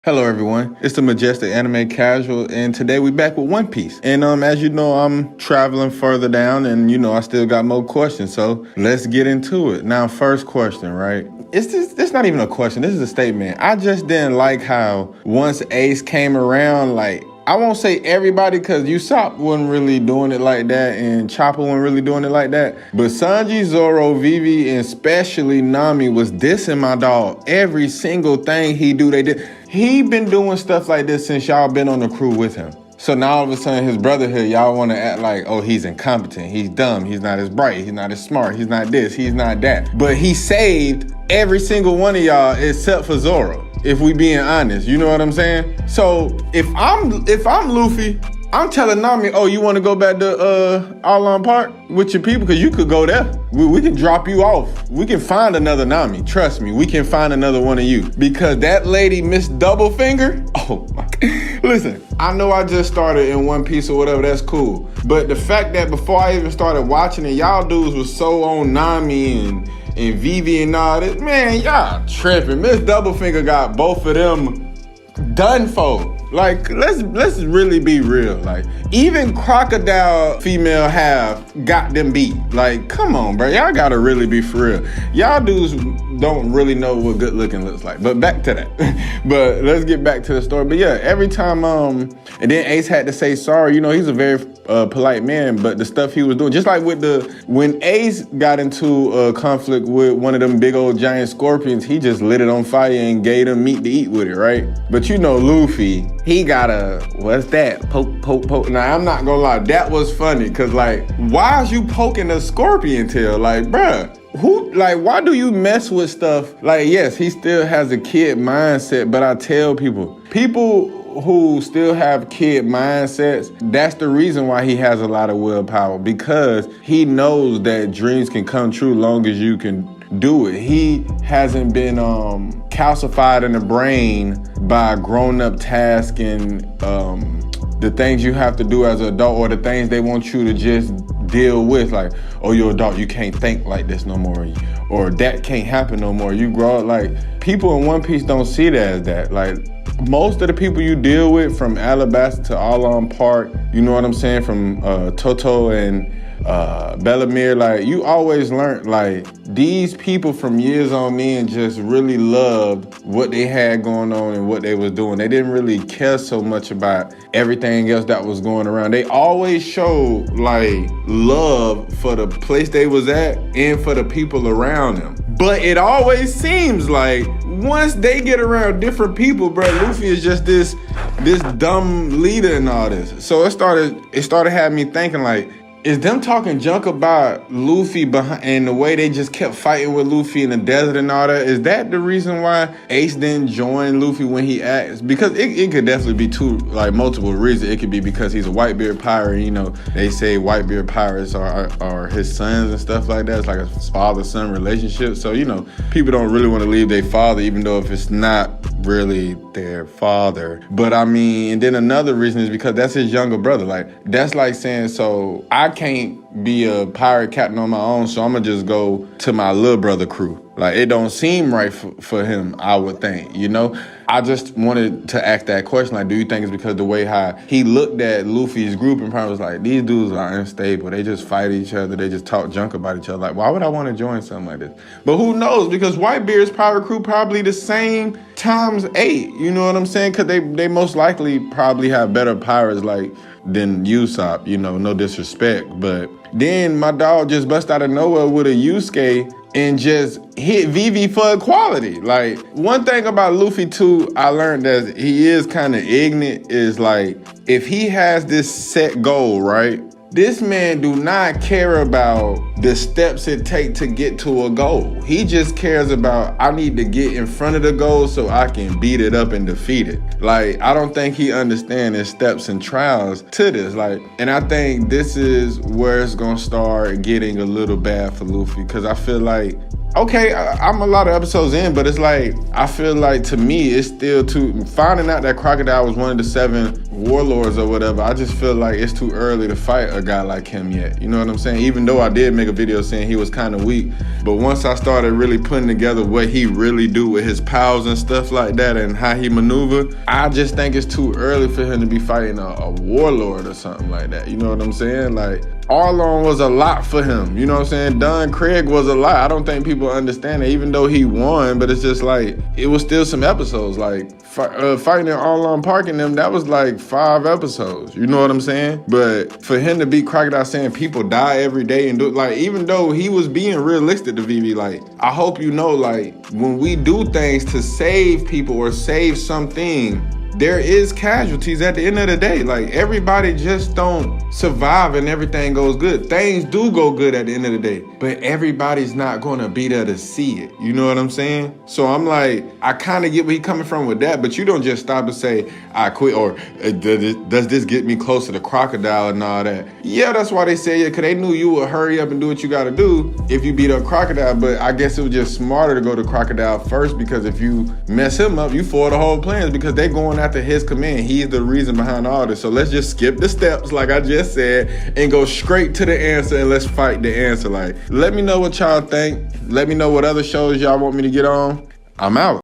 Hello everyone, it's the Majestic Anime Casual, and today we back with One Piece. And as you know, I'm traveling further down, and I still got more questions, so let's get into it. Now, first question, right? It's not even a question, this is a statement. I just didn't like how once Ace came around, I won't say everybody, because Usopp wasn't really doing it like that, and Chopper wasn't really doing it like that. But Sanji, Zoro, Vivi, and especially Nami was dissing my dog. Every single thing he do, they did. He been doing stuff like this since y'all been on the crew with him. So now all of a sudden his brotherhood, y'all want to act like, oh, he's incompetent, he's dumb, he's not as bright, he's not as smart, he's not this, he's not that. But he saved every single one of y'all except for Zoro, if we being honest, you know what I'm saying? So if I'm Luffy, I'm telling Nami, oh, you want to go back to Alon Park with your people? Because you could go there. We can drop you off. We can find another Nami. Trust me, we can find another one of you. Because that lady, Miss Doublefinger, oh my God. Listen, I know I just started in One Piece or whatever, that's cool. But the fact that before I even started watching it, y'all dudes was so on Nami and Vivi and all this, man, y'all tripping. Miss Doublefinger got both of them done for. Like, let's really be real. Like, even Crocodile female half got them beat. Like, come on, bro. Y'all gotta really be for real. Y'all dudes don't really know what good looking looks like. But back to that. But let's get back to the story. But yeah, every time, and then Ace had to say sorry. He's a very polite man, but the stuff he was doing, just like when Ace got into a conflict with one of them big old giant scorpions, he just lit it on fire and gave them meat to eat with it, right? But Luffy, he got what's that? Poke. Now, I'm not gonna lie, that was funny, cause why is you poking a scorpion tail? Like, bruh, why do you mess with stuff? Like, yes, he still has a kid mindset, but I tell people who still have kid mindsets, that's the reason why he has a lot of willpower, because he knows that dreams can come true long as you can do it. He hasn't been calcified in the brain by grown-up tasks and the things you have to do as an adult, or the things they want you to just deal with, like, oh, you're an adult, you can't think like this no more, or that can't happen no more. You grow up. Like, people in One Piece don't see that as that. Like, most of the people you deal with, from Alabasta to Alon Park, you know what I'm saying, from Toto and Bellemere, like, you always learn, like, these people from years on end just really loved what they had going on and what they was doing. They didn't really care so much about everything else that was going around. They always showed, like, love for the place they was at and for the people around them. But it always seems like once they get around different people, bro, Luffy is just this dumb leader and all this. So it started having me thinking, like, is them talking junk about Luffy and the way they just kept fighting with Luffy in the desert and all that? Is that the reason why Ace didn't join Luffy when he asked? Because it could definitely be multiple reasons. It could be because he's a Whitebeard pirate. They say Whitebeard pirates are his sons and stuff like that. It's like a father-son relationship. So, people don't really want to leave their father, even though if it's not really their father. But I mean, and then another reason is because that's his younger brother. Like, that's like saying, so I can't be a pirate captain on my own, so I'm gonna just go to my little brother crew. Like, it don't seem right for him, I would think, I just wanted to ask that question. Like, do you think it's because the way how he looked at Luffy's group and probably was like, these dudes are unstable. They just fight each other. They just talk junk about each other. Like, why would I want to join something like this? But who knows? Because Whitebeard's pirate crew probably the same times 8. You know what I'm saying? Because they most likely probably have better pirates than Usopp. No disrespect. But then my dog just bust out of nowhere with a Yusuke and just hit Vivi for equality. Like, one thing about Luffy too, I learned that he is kind of ignorant, is like, if he has this set goal, right? This man do not care about the steps it take to get to a goal. He just cares about, I need to get in front of the goal so I can beat it up and defeat it. Like, I don't think he understands the steps and trials to this. Like, and I think this is where it's gonna start getting a little bad for Luffy, because I feel like Okay, I'm a lot of episodes in, but it's like, I feel like to me, it's still too, finding out that Crocodile was one of the 7 warlords or whatever, I just feel like it's too early to fight a guy like him yet. You know what I'm saying? Even though I did make a video saying he was kind of weak, but once I started really putting together what he really do with his pals and stuff like that and how he maneuver, I just think it's too early for him to be fighting a warlord or something like that. You know what I'm saying? Like, Arlong was a lot for him. You know what I'm saying? Don Craig was a lot. I don't think people understand it, even though he won, but it's just like, it was still some episodes. Like, fighting in Arlong Park and them, that was like 5 episodes. You know what I'm saying? But for him to beat Crocodile saying people die every day and do, like, even though he was being realistic to Vivi, like, I hope you know, like, when we do things to save people or save something, there is casualties at the end of the day. Like, everybody just don't survive and everything goes good. Things do go good at the end of the day, but everybody's not gonna be there to see it. You know what I'm saying? So I'm like, I kind of get where he's coming from with that, but you don't just stop and say, I quit, or does this get me closer to Crocodile and all that? Yeah, that's why they say it, because they knew you would hurry up and do what you gotta do if you beat up Crocodile, but I guess it was just smarter to go to Crocodile first, because if you mess him up, you foil the whole plans, because they're going after his command. He's the reason behind all this. So let's just skip the steps, like I just said, and go straight to the answer, and let's fight the answer. Like, let me know what y'all think. Let me know what other shows y'all want me to get on. I'm out.